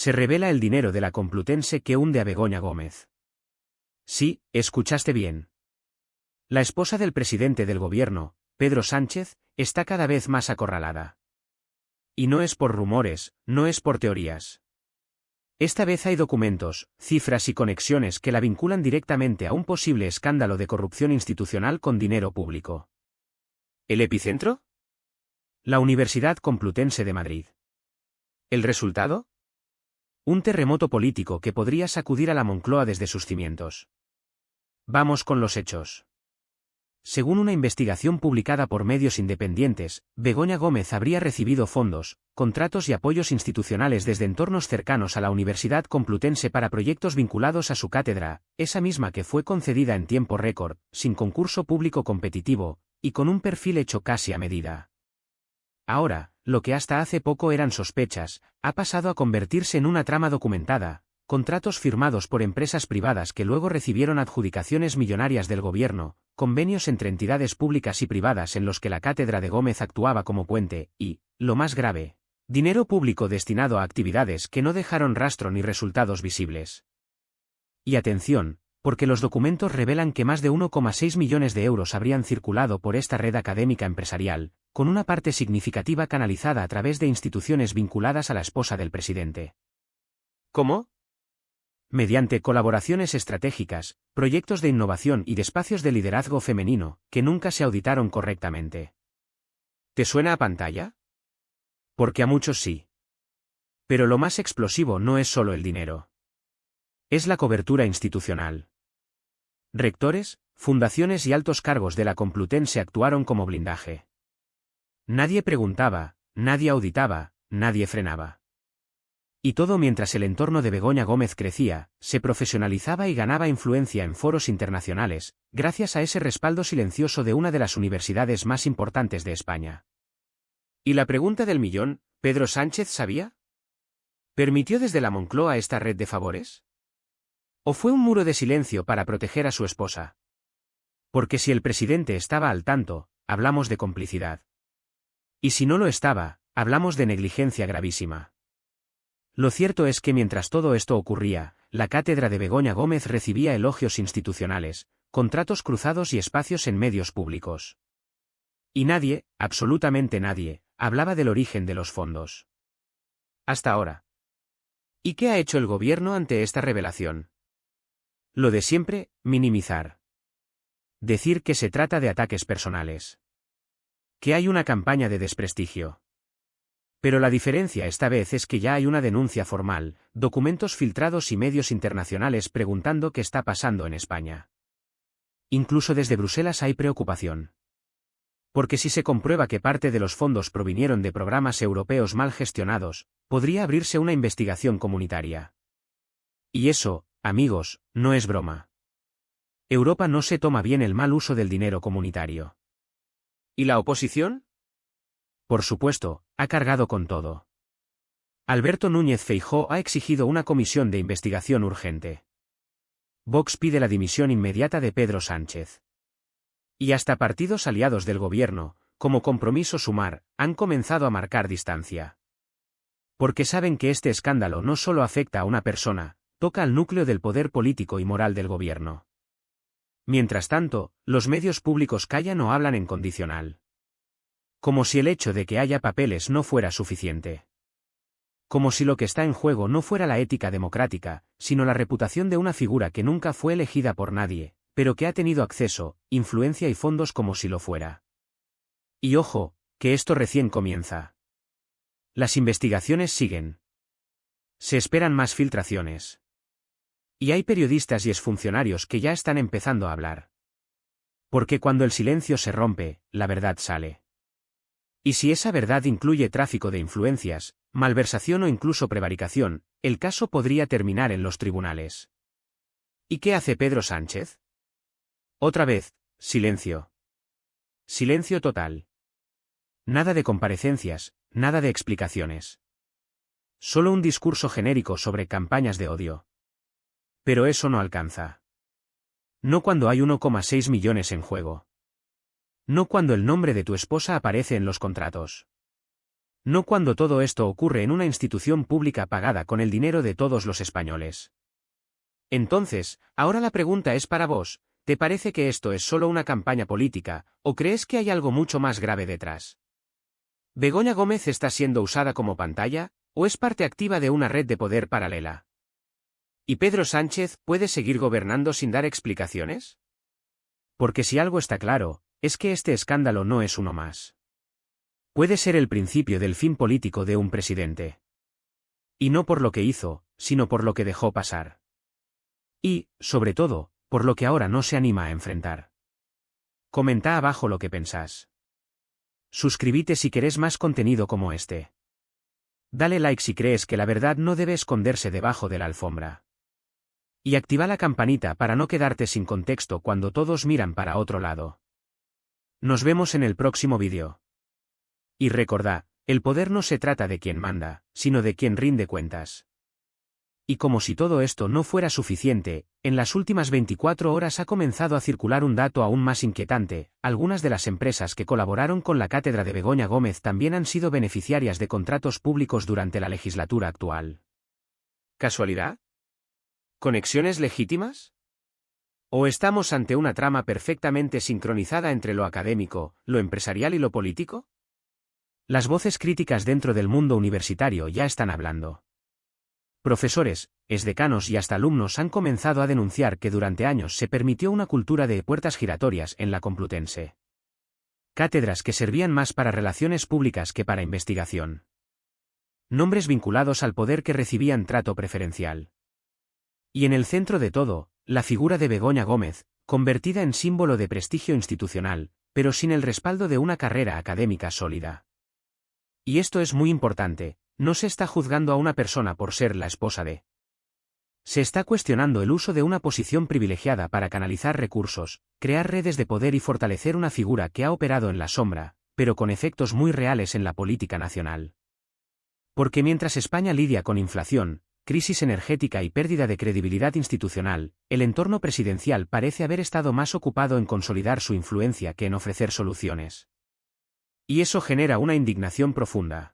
Se revela el dinero de la Complutense que hunde a Begoña Gómez. Sí, escuchaste bien. La esposa del presidente del gobierno, Pedro Sánchez, está cada vez más acorralada. Y no es por rumores, no es por teorías. Esta vez hay documentos, cifras y conexiones que la vinculan directamente a un posible escándalo de corrupción institucional con dinero público. ¿El epicentro? La Universidad Complutense de Madrid. ¿El resultado? Un terremoto político que podría sacudir a la Moncloa desde sus cimientos. Vamos con los hechos. Según una investigación publicada por medios independientes, Begoña Gómez habría recibido fondos, contratos y apoyos institucionales desde entornos cercanos a la Universidad Complutense para proyectos vinculados a su cátedra, esa misma que fue concedida en tiempo récord, sin concurso público competitivo, y con un perfil hecho casi a medida. Ahora, lo que hasta hace poco eran sospechas, ha pasado a convertirse en una trama documentada, contratos firmados por empresas privadas que luego recibieron adjudicaciones millonarias del gobierno, convenios entre entidades públicas y privadas en los que la cátedra de Gómez actuaba como puente, y, lo más grave, dinero público destinado a actividades que no dejaron rastro ni resultados visibles. Y atención, porque los documentos revelan que más de 1,6 millones de euros habrían circulado por esta red académica empresarial, con una parte significativa canalizada a través de instituciones vinculadas a la esposa del presidente. ¿Cómo? Mediante colaboraciones estratégicas, proyectos de innovación y de espacios de liderazgo femenino, que nunca se auditaron correctamente. ¿Te suena a pantalla? Porque a muchos sí. Pero lo más explosivo no es solo el dinero. Es la cobertura institucional. Rectores, fundaciones y altos cargos de la Complutense actuaron como blindaje. Nadie preguntaba, nadie auditaba, nadie frenaba. Y todo mientras el entorno de Begoña Gómez crecía, se profesionalizaba y ganaba influencia en foros internacionales, gracias a ese respaldo silencioso de una de las universidades más importantes de España. ¿Y la pregunta del millón, Pedro Sánchez sabía? ¿Permitió desde la Moncloa esta red de favores? ¿O fue un muro de silencio para proteger a su esposa? Porque si el presidente estaba al tanto, hablamos de complicidad. Y si no lo estaba, hablamos de negligencia gravísima. Lo cierto es que mientras todo esto ocurría, la cátedra de Begoña Gómez recibía elogios institucionales, contratos cruzados y espacios en medios públicos. Y nadie, absolutamente nadie, hablaba del origen de los fondos. Hasta ahora. ¿Y qué ha hecho el gobierno ante esta revelación? Lo de siempre, minimizar. Decir que se trata de ataques personales. Que hay una campaña de desprestigio. Pero la diferencia esta vez es que ya hay una denuncia formal, documentos filtrados y medios internacionales preguntando qué está pasando en España. Incluso desde Bruselas hay preocupación. Porque si se comprueba que parte de los fondos provinieron de programas europeos mal gestionados, podría abrirse una investigación comunitaria. Y eso, amigos, no es broma. Europa no se toma bien el mal uso del dinero comunitario. ¿Y la oposición? Por supuesto, ha cargado con todo. Alberto Núñez Feijóo ha exigido una comisión de investigación urgente. Vox pide la dimisión inmediata de Pedro Sánchez. Y hasta partidos aliados del gobierno, como Compromiso Sumar, han comenzado a marcar distancia. Porque saben que este escándalo no solo afecta a una persona, toca al núcleo del poder político y moral del gobierno. Mientras tanto, los medios públicos callan o hablan en condicional. Como si el hecho de que haya papeles no fuera suficiente. Como si lo que está en juego no fuera la ética democrática, sino la reputación de una figura que nunca fue elegida por nadie, pero que ha tenido acceso, influencia y fondos como si lo fuera. Y ojo, que esto recién comienza. Las investigaciones siguen. Se esperan más filtraciones. Y hay periodistas y exfuncionarios que ya están empezando a hablar. Porque cuando el silencio se rompe, la verdad sale. Y si esa verdad incluye tráfico de influencias, malversación o incluso prevaricación, el caso podría terminar en los tribunales. ¿Y qué hace Pedro Sánchez? Otra vez, silencio. Silencio total. Nada de comparecencias, nada de explicaciones. Solo un discurso genérico sobre campañas de odio. Pero eso no alcanza. No cuando hay 1,6 millones en juego. No cuando el nombre de tu esposa aparece en los contratos. No cuando todo esto ocurre en una institución pública pagada con el dinero de todos los españoles. Entonces, ahora la pregunta es para vos, ¿te parece que esto es solo una campaña política, o crees que hay algo mucho más grave detrás? ¿Begoña Gómez está siendo usada como pantalla, o es parte activa de una red de poder paralela? ¿Y Pedro Sánchez puede seguir gobernando sin dar explicaciones? Porque si algo está claro, es que este escándalo no es uno más. Puede ser el principio del fin político de un presidente. Y no por lo que hizo, sino por lo que dejó pasar. Y, sobre todo, por lo que ahora no se anima a enfrentar. Comenta abajo lo que pensás. Suscríbete si querés más contenido como este. Dale like si crees que la verdad no debe esconderse debajo de la alfombra. Y activa la campanita para no quedarte sin contexto cuando todos miran para otro lado. Nos vemos en el próximo vídeo. Y recordá, el poder no se trata de quien manda, sino de quien rinde cuentas. Y como si todo esto no fuera suficiente, en las últimas 24 horas ha comenzado a circular un dato aún más inquietante: algunas de las empresas que colaboraron con la cátedra de Begoña Gómez también han sido beneficiarias de contratos públicos durante la legislatura actual. ¿Casualidad? ¿Conexiones legítimas? ¿O estamos ante una trama perfectamente sincronizada entre lo académico, lo empresarial y lo político? Las voces críticas dentro del mundo universitario ya están hablando. Profesores, exdecanos y hasta alumnos han comenzado a denunciar que durante años se permitió una cultura de puertas giratorias en la Complutense. Cátedras que servían más para relaciones públicas que para investigación. Nombres vinculados al poder que recibían trato preferencial. Y en el centro de todo, la figura de Begoña Gómez, convertida en símbolo de prestigio institucional, pero sin el respaldo de una carrera académica sólida. Y esto es muy importante. No se está juzgando a una persona por ser la esposa de. Se está cuestionando el uso de una posición privilegiada para canalizar recursos, crear redes de poder y fortalecer una figura que ha operado en la sombra, pero con efectos muy reales en la política nacional. Porque mientras España lidia con inflación, crisis energética y pérdida de credibilidad institucional, el entorno presidencial parece haber estado más ocupado en consolidar su influencia que en ofrecer soluciones. Y eso genera una indignación profunda.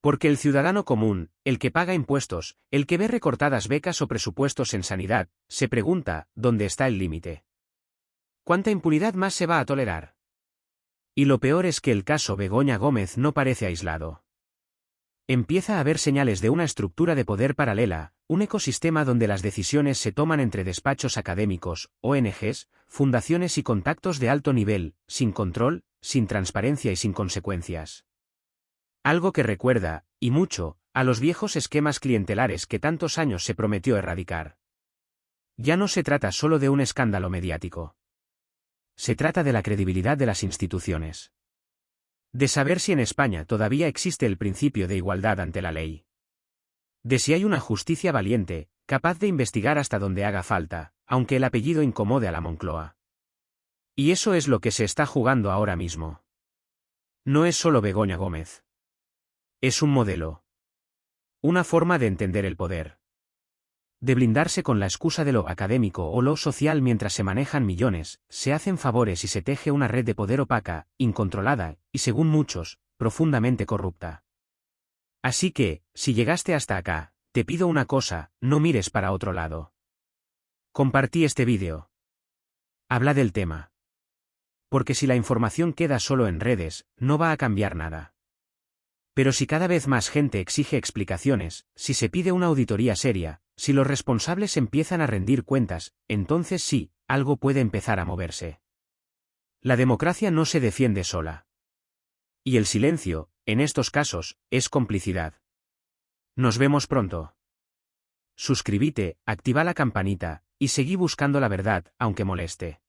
Porque el ciudadano común, el que paga impuestos, el que ve recortadas becas o presupuestos en sanidad, se pregunta, ¿dónde está el límite? ¿Cuánta impunidad más se va a tolerar? Y lo peor es que el caso Begoña Gómez no parece aislado. Empieza a haber señales de una estructura de poder paralela, un ecosistema donde las decisiones se toman entre despachos académicos, ONGs, fundaciones y contactos de alto nivel, sin control, sin transparencia y sin consecuencias. Algo que recuerda, y mucho, a los viejos esquemas clientelares que tantos años se prometió erradicar. Ya no se trata solo de un escándalo mediático. Se trata de la credibilidad de las instituciones. De saber si en España todavía existe el principio de igualdad ante la ley. De si hay una justicia valiente, capaz de investigar hasta donde haga falta, aunque el apellido incomode a la Moncloa. Y eso es lo que se está jugando ahora mismo. No es solo Begoña Gómez. Es un modelo. Una forma de entender el poder. De blindarse con la excusa de lo académico o lo social mientras se manejan millones, se hacen favores y se teje una red de poder opaca, incontrolada, y según muchos, profundamente corrupta. Así que, si llegaste hasta acá, te pido una cosa: no mires para otro lado. Compartí este vídeo. Habla del tema. Porque si la información queda solo en redes, no va a cambiar nada. Pero si cada vez más gente exige explicaciones, si se pide una auditoría seria, si los responsables empiezan a rendir cuentas, entonces sí, algo puede empezar a moverse. La democracia no se defiende sola. Y el silencio, en estos casos, es complicidad. Nos vemos pronto. Suscríbete, activa la campanita, y seguí buscando la verdad, aunque moleste.